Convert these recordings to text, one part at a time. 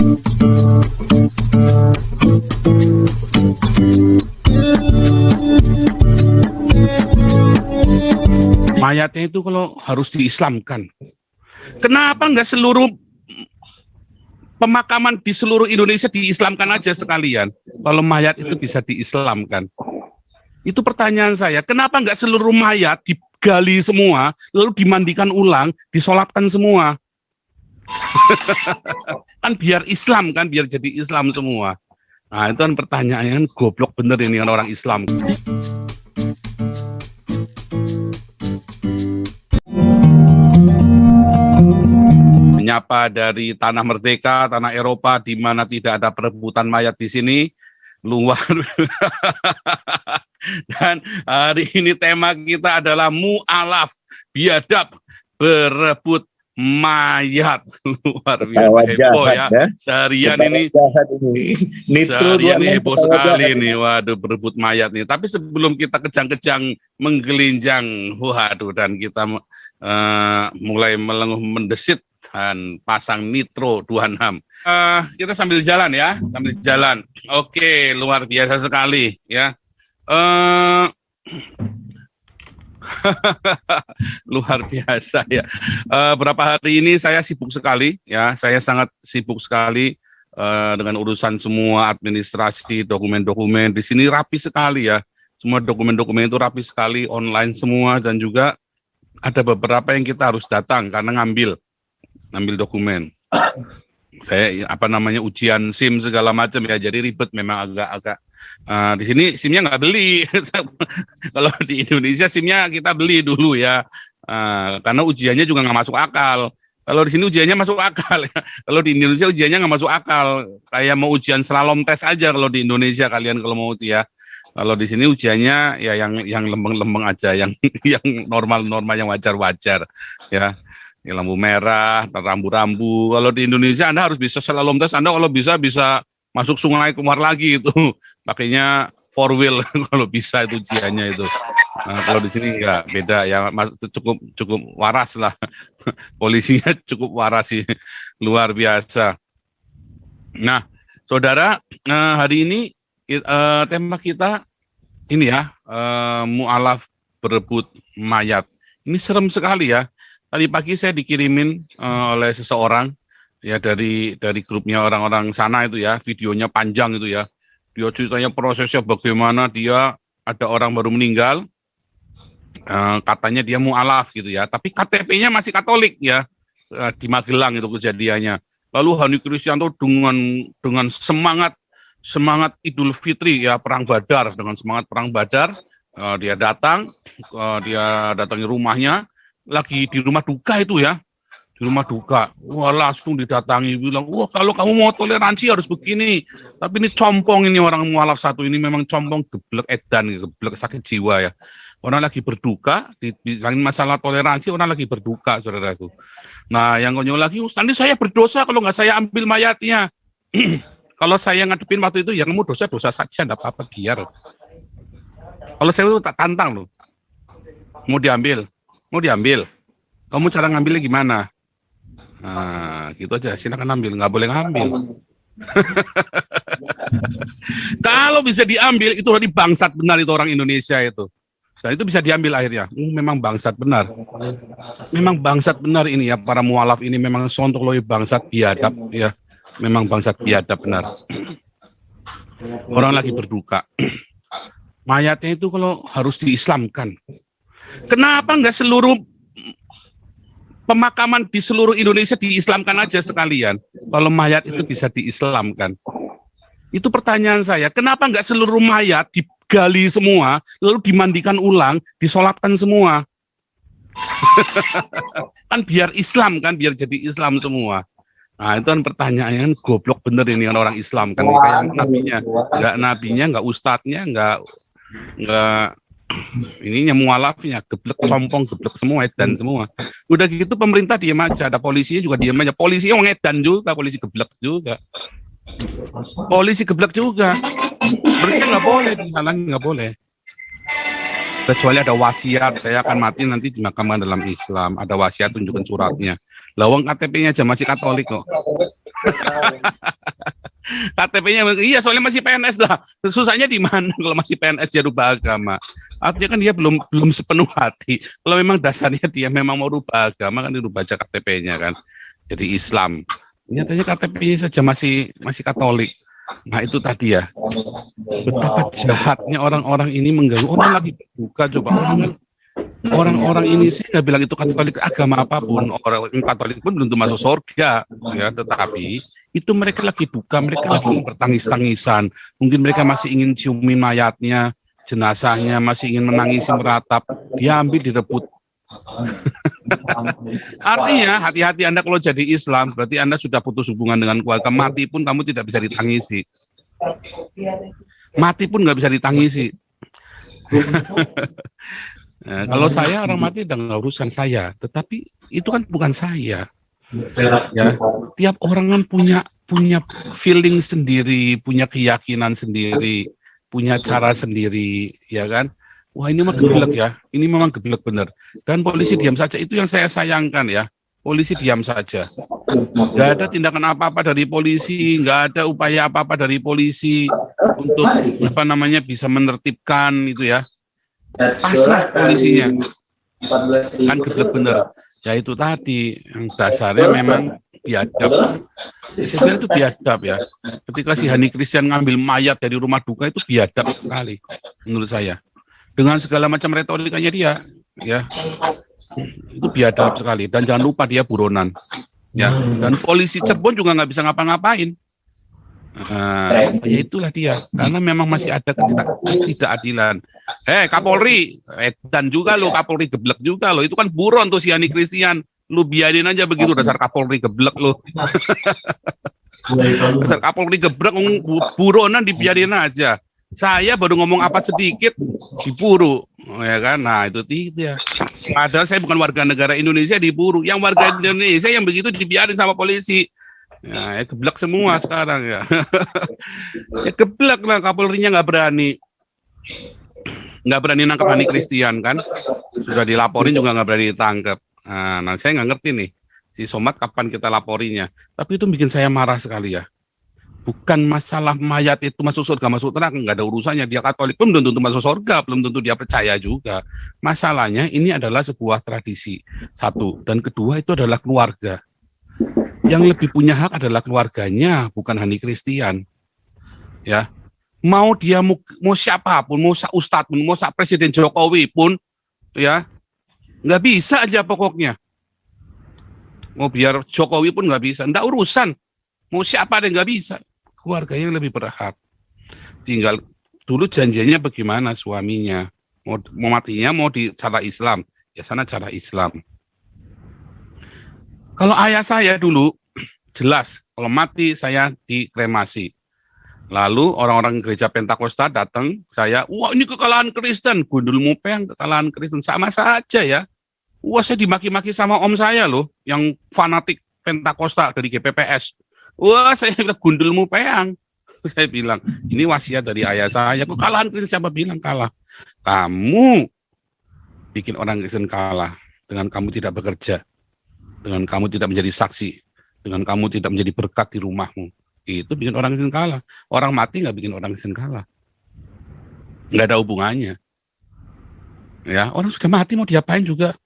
Mayatnya itu kalau harus diislamkan, kenapa nggak seluruh pemakaman di seluruh Indonesia diislamkan aja sekalian? Kalau mayat itu bisa diislamkan, itu pertanyaan saya. Kenapa nggak seluruh mayat digali semua, lalu dimandikan ulang, disolatkan semua? Kan biar Islam kan, biar jadi Islam semua. Nah itu kan pertanyaannya, kan goblok bener ini kan orang Islam. Menyapa dari tanah merdeka, tanah Eropa, di mana tidak ada perebutan mayat di sini, luar. Dan hari ini tema kita adalah mu'alaf, biadab, berebut mayat. Luar biasa heboh ya. Seharian ini heboh sekali nih. Waduh, berebut mayat nih. Tapi sebelum kita kejang-kejang menggelinjang, waduh, dan kita mulai melenguh mendesit dan pasang nitro 26. Kita sambil jalan ya, sambil jalan. Oke, luar biasa sekali ya. Luar biasa ya. Berapa hari ini saya sibuk sekali ya, saya sangat sibuk sekali dengan urusan semua administrasi, dokumen-dokumen. Di sini rapi sekali ya, semua dokumen-dokumen itu rapi sekali, online semua, dan juga ada beberapa yang kita harus datang karena ngambil dokumen. Saya ujian SIM segala macam ya, jadi ribet memang agak. Di sini SIM-nya nggak beli. Kalau di Indonesia SIM-nya kita beli dulu ya, karena ujiannya juga nggak masuk akal. Kalau di sini ujiannya masuk akal ya. Kalau di Indonesia ujiannya nggak masuk akal. Kayak mau ujian slalom tes aja kalau di Indonesia kalian kalau mau ya. Kalau di sini ujiannya ya yang lembeng-lembeng aja, yang normal-normal, yang wajar-wajar ya. Lampu merah, rambu-rambu. Kalau di Indonesia Anda harus bisa slalom tes, Anda kalau bisa masuk sungai keluar lagi itu. Pakainya 4-wheel kalau bisa itu ujiannya itu. Nah, kalau di sini enggak, beda ya, cukup waras lah. Polisinya cukup waras sih, luar biasa. Nah, saudara, hari ini tema kita ini ya, mu'alaf berebut mayat. Ini serem sekali ya. Tadi pagi saya dikirimin oleh seseorang ya, dari grupnya orang-orang sana itu ya, videonya panjang itu ya. Dia ceritanya prosesnya bagaimana, dia ada orang baru meninggal, katanya dia mu'alaf gitu ya, tapi KTP-nya masih Katolik ya, di Magelang itu kejadiannya. Lalu Hani Kristianto dengan semangat Idul Fitri ya, perang Badar, dengan semangat perang Badar, dia datangi rumahnya, lagi di rumah duka itu ya, di rumah duka, wah langsung didatangi, bilang, wah kalau kamu mau toleransi harus begini, tapi ini compong, ini orang mualaf satu ini memang compong, geblek edan, geblek sakit jiwa ya. Orang lagi berduka, di masalah toleransi, orang lagi berduka, saudaraku. Nah yang konyol lagi, nanti saya berdosa kalau nggak saya ambil mayatnya. Kalau saya ngadepin waktu itu, ya kamu dosa saja, enggak apa-apa, biar. Kalau saya itu tak tantang loh, mau diambil, kamu cara ngambilnya gimana? Nah, gitu aja, silakan ambil, nggak boleh ngambil. Kalau bisa diambil, itu berarti bangsat benar itu orang Indonesia itu. Dan itu bisa diambil akhirnya. Memang bangsat benar. Memang bangsat benar ini ya, para mualaf ini memang sontoloy bangsat biadab ya. Memang bangsat biadab benar. Orang lagi berduka. Mayatnya itu kalau harus diislamkan. Kenapa nggak seluruh pemakaman di seluruh Indonesia diislamkan aja sekalian? Kalau mayat itu bisa diislamkan. Itu pertanyaan saya. Kenapa nggak seluruh mayat digali semua, lalu dimandikan ulang, disolatkan semua? Kan biar Islam kan, biar jadi Islam semua. Nah itu kan pertanyaannya, kan goblok bener ini kan orang Islam kan, kayak nabinya, nggak ustadznya, nggak ininya mualafnya, geblek compong, geblek semua, edan semua. Udah gitu pemerintah diam aja, ada polisinya juga diam aja. Polisinya orang edan juga, polisi geblek juga. Berarti nggak boleh, dihalangi nggak boleh. Kecuali ada wasiat, saya akan mati nanti dimakamkan dalam Islam. Ada wasiat, tunjukkan suratnya. Lawang KTP-nya aja masih Katolik kok. KTP-nya, iya soalnya masih PNS lah. Susahnya di mana kalau masih PNS dia rubah agama? Artinya kan dia belum sepenuh hati. Kalau memang dasarnya dia memang mau rubah agama kan dirubah aja KTP-nya kan. Jadi Islam. Nyatanya KTP-nya saja masih Katolik. Nah itu tadi ya, betapa jahatnya orang-orang ini mengganggu orang lagi berbuka. Coba orang-orang ini saya nggak bilang itu Katolik agama apapun, orang Katolik pun belum tentu masuk surga ya, tetapi itu mereka lagi buka, mereka lagi bertangis-tangisan, mungkin mereka masih ingin ciumin mayatnya, jenazahnya, masih ingin menangisi meratap, diambil direbut. Artinya hati-hati Anda kalau jadi Islam, berarti Anda sudah putus hubungan dengan keluarga, mati pun kamu tidak bisa ditangisi, mati pun nggak bisa ditangisi. Nah, kalau saya orang mati udah nggak urusan saya, tetapi itu kan bukan saya. Ya, tiap orang kan punya feeling sendiri, punya keyakinan sendiri, punya cara sendiri, ya kan? Wah ini mah geblek ya, ini memang geblek bener. Dan polisi diam saja, itu yang saya sayangkan ya. Polisi diam saja. Nggak ada tindakan apa-apa dari polisi, nggak ada upaya apa-apa dari polisi untuk bisa menertibkan itu ya. Pasrah polisinya. Kan geblek bener. Ya itu tadi, yang dasarnya memang biadab. Sebenarnya itu biadab ya. Ketika si Hani Christian ngambil mayat dari rumah duka itu biadab sekali menurut saya. Dengan segala macam retorikanya dia, ya itu biadab sekali. Dan jangan lupa dia buronan, ya. Dan polisi Cirebon juga nggak bisa ngapa-ngapain. Ya itulah dia, karena memang masih ada ketidakadilan. Kapolri, dan juga lo Kapolri geblek juga lo. Itu kan buron tuh si Yani Christian. Lu biarin aja begitu dasar Kapolri geblek lo. Dasar Kapolri geblek, buronan dibiarin aja. Saya baru ngomong apa sedikit diburu, ya kan? Nah itu tidak. Padahal saya bukan warga negara Indonesia diburu. Yang warga Indonesia yang begitu dibiarin sama polisi. Ya geblek semua sekarang ya. Ya geblek lah, Kapolrinya nggak berani nangkap Hani Christian kan? Sudah dilaporin juga nggak berani ditangkap. Nah saya nggak ngerti nih si Somad kapan kita laporinya. Tapi itu bikin saya marah sekali ya. Bukan masalah mayat itu masuk surga masuk neraka, nggak ada urusannya. Dia Katolik pun belum tentu masuk surga, belum tentu dia percaya juga. Masalahnya ini adalah sebuah tradisi, satu, dan kedua itu adalah keluarga. Yang lebih punya hak adalah keluarganya, bukan Hani Christian. Ya, mau dia mau siapapun, mau ustadz pun, mau Presiden Jokowi pun, ya nggak bisa aja pokoknya. Mau biar Jokowi pun nggak bisa, nggak urusan. Mau siapa deh nggak bisa. Keluarga yang lebih berhak. Tinggal dulu janjinya bagaimana suaminya. Mau matinya mau di cara Islam. Ya sana cara Islam. Kalau ayah saya dulu, jelas. Kalau mati saya dikremasi. Lalu orang-orang gereja Pentakosta datang, saya, wah ini kekalahan Kristen. Gundul mupeng kekalahan Kristen. Sama saja ya. Wah saya dimaki-maki sama om saya loh. Yang fanatik Pentakosta dari GPPS. Wah, saya bilang gundulmu peang. Saya bilang, ini wasiat dari ayah saya. Kekalahan Kristen siapa bilang kalah? Kamu bikin orang Kristen kalah dengan kamu tidak bekerja, dengan kamu tidak menjadi saksi, dengan kamu tidak menjadi berkat di rumahmu. Itu bikin orang Kristen kalah. Orang mati nggak bikin orang Kristen kalah. Nggak ada hubungannya. Ya, orang sudah mati mau diapain juga.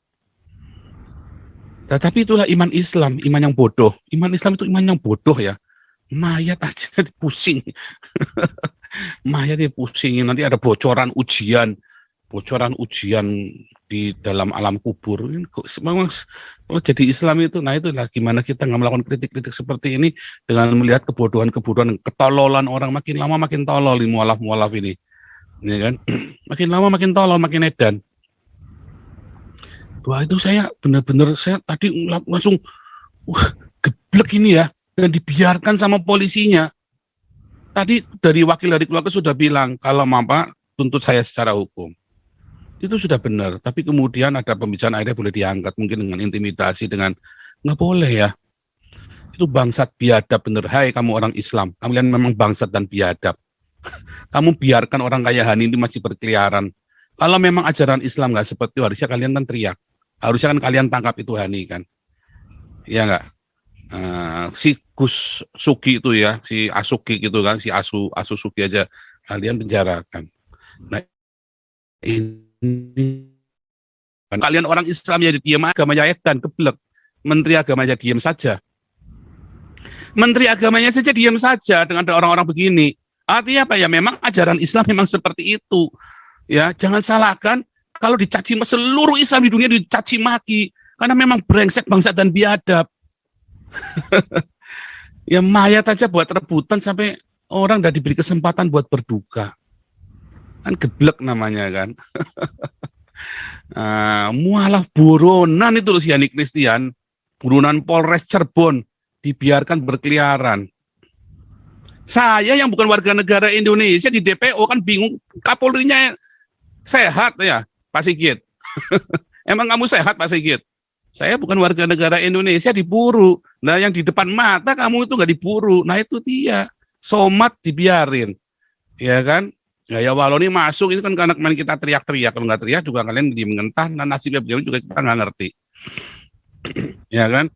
Tetapi itulah iman Islam, iman yang bodoh. Iman Islam itu iman yang bodoh ya. Mayat aja pusing. Mayat pusingin, nanti ada bocoran ujian di dalam alam kubur. Memang kalau jadi Islam itu, nah itulah gimana kita nggak melakukan kritik-kritik seperti ini dengan melihat kebodohan-kebodohan, ketololan orang makin lama makin tolol di mualaf-mualaf ini. Ya kan? Makin lama makin tolol, makin edan. Wah itu saya benar-benar saya tadi langsung geblek ini ya, dan dibiarkan sama polisinya. Tadi dari wakil dari keluarga sudah bilang kalau Bapak tuntut saya secara hukum. Itu sudah benar, tapi kemudian ada pembicaraan akhirnya boleh diangkat mungkin dengan intimidasi, dengan nggak boleh ya. Itu bangsat biadab bener. Hai kamu orang Islam, kalian memang bangsat dan biadab. Kamu biarkan orang kaya Hani ini masih berkeliaran. Kalau memang ajaran Islam nggak seperti itu, harusnya kalian kan teriak. Harusnya kan kalian tangkap itu Hani kan. Iya nggak? Si Gus Sugi itu ya, si Asuki gitu kan, si Asu Sugi aja kalian penjarakan. Nah, ini kalian orang Islam ya diam, agamanya dan keblek. Menteri agamanya diam saja. Menteri agamanya saja diam saja dengan ada orang-orang begini. Artinya apa ya? Memang ajaran Islam memang seperti itu. Ya, jangan salahkan kalau dicaci seluruh Islam di dunia dicaci maki karena memang brengsek, bangsat dan biadab. Ya mayat aja buat rebutan sampai orang udah diberi kesempatan buat berduka. Kan geblek namanya kan. Mualah buronan itu loh si Yani Christian. Buronan Polres Cirebon dibiarkan berkeliaran. Saya yang bukan warga negara Indonesia di DPO kan bingung, Kapolrinya sehat ya Pak Sigit. Emang kamu sehat Pak Sigit? Saya bukan warga negara Indonesia diburu. Nah yang di depan mata kamu itu nggak diburu. Nah itu dia. Somat dibiarin. Ya kan? Ya walau ini masuk itu kan karena kemarin kita teriak-teriak. Kalau nggak teriak juga kalian di mengentah. Nah nasibnya beliau juga kita nggak ngerti. Ya kan?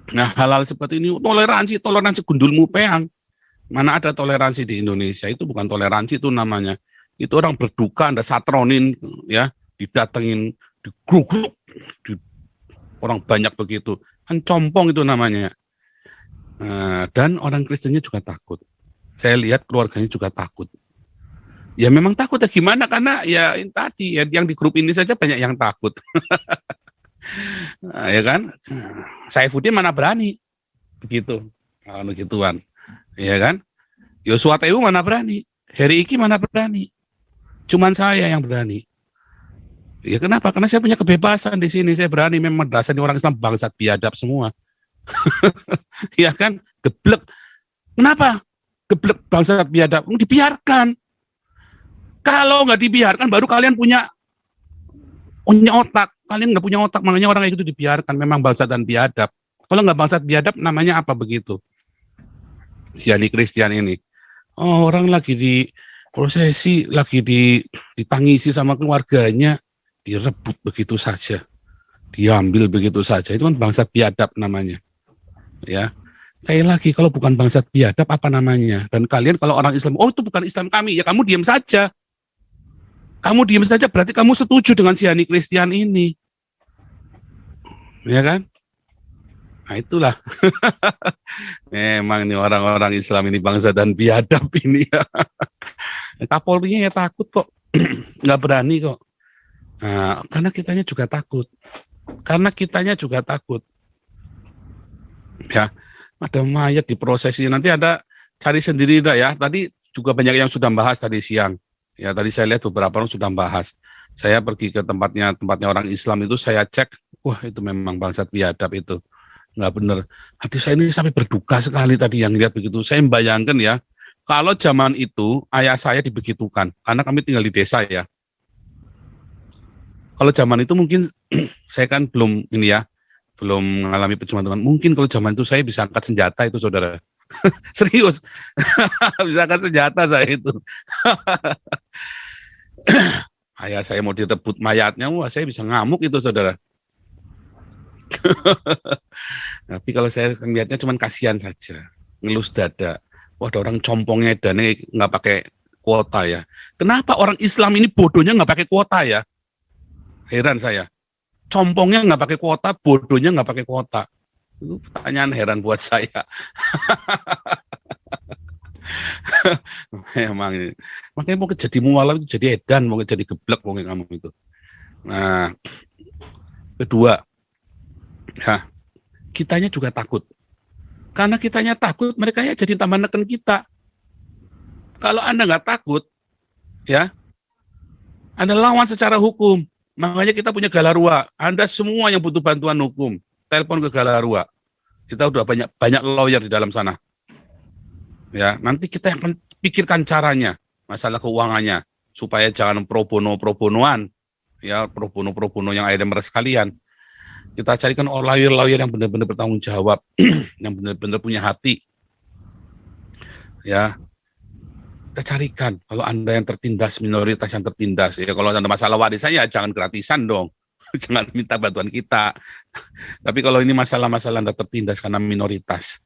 Nah hal-hal seperti ini toleransi gundulmu peang. Mana ada toleransi di Indonesia? Itu bukan toleransi itu namanya. Itu orang berduka, Anda satronin, ya, didatengin, digruk-gruk, orang banyak begitu. Kan compong itu namanya. Dan orang Kristennya juga takut. Saya lihat keluarganya juga takut. Ya memang takut ya gimana? Karena ya tadi ya, yang di grup ini saja banyak yang takut. Ya kan? Saifuddin mana berani? Begitu. Kalau gituan. Ya kan? Yosua TU mana berani? Heri Iki mana berani? Cuman saya yang berani. Ya kenapa? Karena saya punya kebebasan di sini. Saya berani memang dasarnya orang Islam bangsat biadab semua. Ya kan? Geblek. Kenapa? Geblek bangsat biadab. Dibiarkan. Kalau nggak dibiarkan, baru kalian punya otak. Kalian nggak punya otak, makanya orang itu dibiarkan. Memang bangsat dan biadab. Kalau nggak bangsat biadab, namanya apa begitu? Si Yani Christian ini. Oh, orang lagi di prosesi, lagi ditangisi sama keluarganya, direbut begitu saja, diambil begitu saja. Itu kan bangsat biadab namanya. Ya, sekali lagi kalau bukan bangsat biadab apa namanya? Dan kalian kalau orang Islam, oh itu bukan Islam kami, ya kamu diam saja. Kamu diam saja berarti kamu setuju dengan si Yani Christian ini, ya kan? Nah itulah. Memang ini orang-orang Islam ini bangsa dan biadab ini. Kapolrinya ya takut kok. Nggak berani kok. Nah, karena kitanya juga takut. Ya, ada mayat diprosesi. Nanti ada cari sendiri dah ya. Tadi juga banyak yang sudah bahas tadi siang. Ya, tadi saya lihat beberapa orang sudah bahas. Saya pergi ke tempatnya orang Islam itu, saya cek. Wah, itu memang bangsat biadab itu. Nggak benar. Hati saya ini sampai berduka sekali tadi yang lihat begitu. Saya membayangkan ya, kalau zaman itu ayah saya dibegitukan, karena kami tinggal di desa ya. Kalau zaman itu mungkin saya kan belum ini ya, belum mengalami perjuangan. Mungkin kalau zaman itu saya bisa angkat senjata itu saudara. Serius, bisa angkat senjata saya itu. Ayah saya mau direbut mayatnya, wah saya bisa ngamuk itu saudara. Tapi kalau saya melihatnya cuma kasihan saja, ngelus dada. Wah, ada orang compongnya dan nggak pakai kuota ya. Kenapa orang Islam ini bodohnya nggak pakai kuota ya? Heran saya. Compongnya nggak pakai kuota, bodohnya nggak pakai kuota. Itu pertanyaan heran buat saya. Emang ini. Makanya mau jadi mualaf itu jadi edan, mau jadi geblek mau kamu itu. Nah, kedua. Ya, kitanya juga takut. Karena kitanya takut, mereka ya jadi tambah neken kita. Kalau Anda nggak takut, ya, Anda lawan secara hukum. Makanya kita punya Galarua. Anda semua yang butuh bantuan hukum, telepon ke Galarua. Kita udah banyak lawyer di dalam sana. Ya, nanti kita yang akan pikirkan caranya, masalah keuangannya, supaya jangan pro bonoan, ya, pro bono yang akhirnya meres kalian. Kita carikan lawyer yang benar-benar bertanggung jawab, yang benar-benar punya hati. Ya, kita carikan. Kalau Anda yang tertindas, minoritas yang tertindas, ya kalau Anda masalah warisan ya jangan gratisan dong. Jangan minta bantuan kita. Tapi kalau ini masalah-masalah Anda tertindas karena minoritas,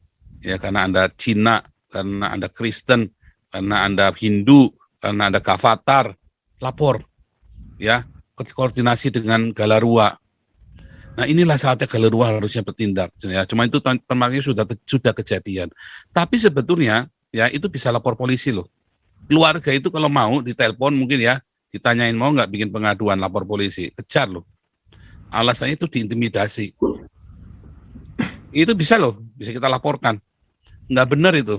ya karena Anda Cina, karena Anda Kristen, karena Anda Hindu, karena Anda Gavatar, lapor, ya, koordinasi dengan Galarua. Nah inilah saatnya Galarua harusnya bertindak, ya. Cuma itu termaknya sudah kejadian. Tapi sebetulnya ya itu bisa lapor polisi loh. Keluarga itu kalau mau ditelepon mungkin ya, ditanyain mau nggak bikin pengaduan lapor polisi, kejar loh. Alasannya itu diintimidasi. Itu bisa loh, bisa kita laporkan. Nggak benar itu.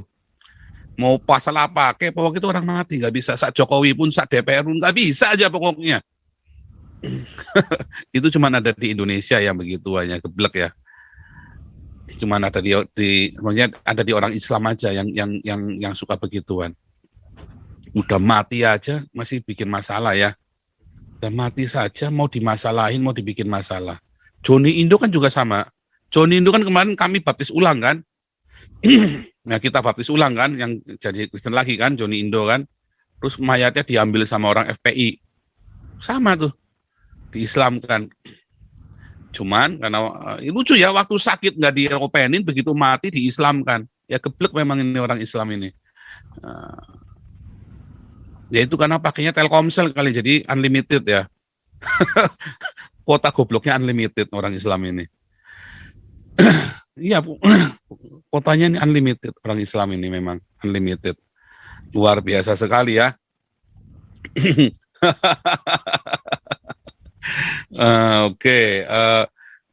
Mau pasal apa, kayak pokoknya itu orang mati, nggak bisa. Sak Jokowi pun, sak DPR pun, nggak bisa aja pokoknya. Itu cuma ada di Indonesia yang begitu hanya geblek ya. Cuma ada maksudnya ada di orang Islam aja yang suka begituan. Udah mati aja masih bikin masalah ya. Udah mati saja mau dimasalahin, mau dibikin masalah. Joni Indo kan juga sama. Joni Indo kan kemarin kami baptis ulang kan. Nah kita baptis ulang kan, yang jadi Kristen lagi kan, Joni Indo kan. Terus mayatnya diambil sama orang FPI. Sama tuh, diislamkan. Cuman karena lucu ya, waktu sakit nggak diopenin, begitu mati diislamkan. Ya geblek memang ini orang Islam ini. Ya itu karena pakainya Telkomsel kali, jadi unlimited ya. Kuota gobloknya unlimited orang Islam ini. Iya, kuotanya ini unlimited, orang Islam ini memang unlimited. Luar biasa sekali ya. Oke,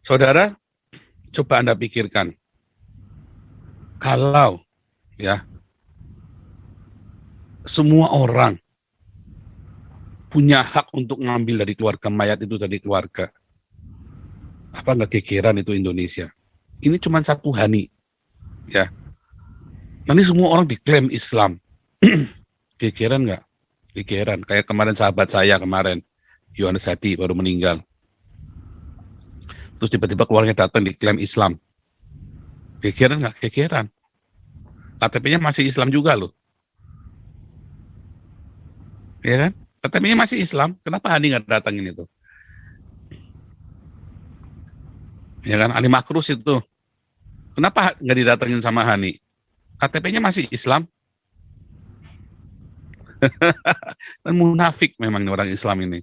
saudara, coba Anda pikirkan, kalau ya semua orang punya hak untuk ngambil dari keluarga, mayat itu dari keluarga, apa nggak gegeran itu Indonesia? Ini cuma satu hani, ya. Nanti semua orang diklaim Islam, gegeran nggak? Gegeran. Kayak kemarin sahabat saya kemarin, Yohanes Hadi baru meninggal. Terus tiba-tiba keluarga datang diklaim Islam. Gegeran nggak? Gegeran. KTP-nya masih Islam juga loh. Ya kan? KTP-nya masih Islam. Kenapa Hani nggak datangin itu? Ya kan? Ali Makrus itu. Kenapa nggak didatengin sama Hani? KTP-nya masih Islam. Dan munafik memang orang Islam ini.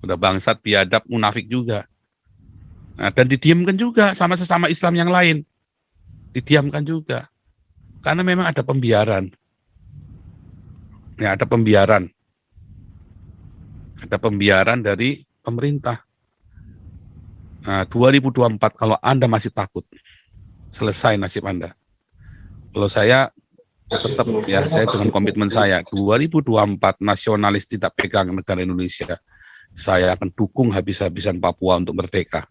Udah bangsat, biadab, munafik juga. Nah, dan didiamkan juga sama sesama Islam yang lain. Didiamkan juga. Karena memang ada pembiaran. Ya, ada pembiaran. Ada pembiaran dari pemerintah. Nah, 2024 kalau Anda masih takut, selesai nasib Anda. Kalau saya tetap ya, saya dengan komitmen saya 2024 nasionalis tidak pegang negara Indonesia, saya akan dukung habis-habisan Papua untuk merdeka.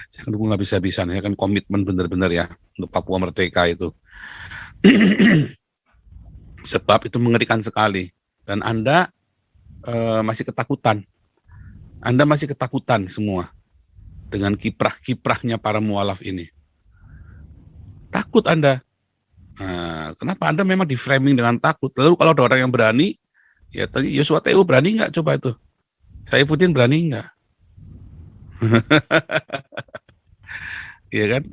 Saya akan dukung habis-habisan, saya akan komitmen benar-benar ya untuk Papua merdeka itu. Sebab itu mengerikan sekali, dan Anda masih ketakutan. Anda masih ketakutan semua dengan kiprah-kiprahnya para mualaf ini. Takut Anda. Nah, kenapa Anda memang di framing dengan takut? Lalu kalau ada orang yang berani, ya tadi Yosua TU berani nggak coba itu? Saifuddin berani nggak? Iya kan?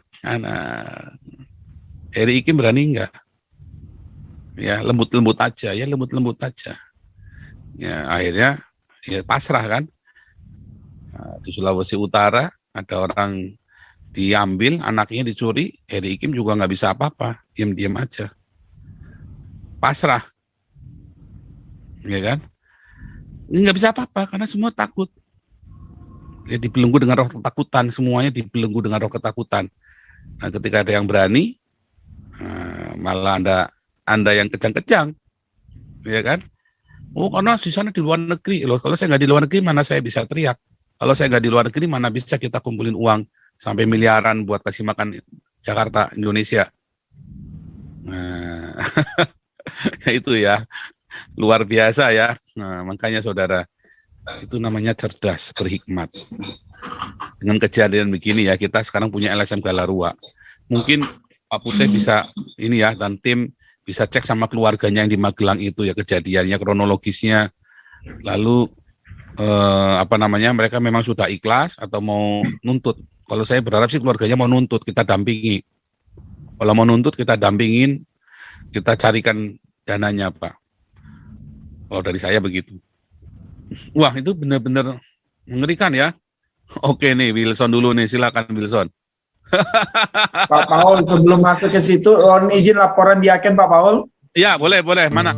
Heri Ikim berani nggak? Ya lembut-lembut aja, ya lembut-lembut aja. Ya akhirnya ya pasrah kan. Nah, di Sulawesi Utara ada orang diambil, anaknya dicuri, Heri Ikim juga nggak bisa apa-apa, diam-diam aja, pasrah, ya kan? Nggak bisa apa-apa karena semua takut. Ya, dibelenggu dengan roh ketakutan, semuanya dibelenggu dengan roh ketakutan. Nah, ketika ada yang berani, malah anda yang kejang-kejang, ya kan? Oh, karena di sana di luar negeri, loh. Kalau saya nggak di luar negeri, mana saya bisa teriak? Kalau saya nggak di luar negeri, mana bisa kita kumpulin uang sampai miliaran buat kasih makan Jakarta, Indonesia? Nah, itu ya, luar biasa ya. Nah, makanya saudara, itu namanya cerdas, berhikmat. Dengan kejadian begini ya, kita sekarang punya LSM Galarua. Mungkin Pak Putih bisa ini ya, dan tim bisa cek sama keluarganya yang di Magelang itu ya, kejadiannya, kronologisnya. Lalu mereka memang sudah ikhlas atau mau nuntut. Kalau saya berharap sih keluarganya mau nuntut, kita dampingi. Kalau mau nuntut kita dampingin, kita carikan dananya, Pak. Kalau dari saya begitu. Wah, itu benar-benar mengerikan ya. Oke nih, Wilson dulu nih, silakan Wilson. Pak Paul, sebelum masuk ke situ, izin laporan di Aken, Pak Paul. Ya, boleh, mana?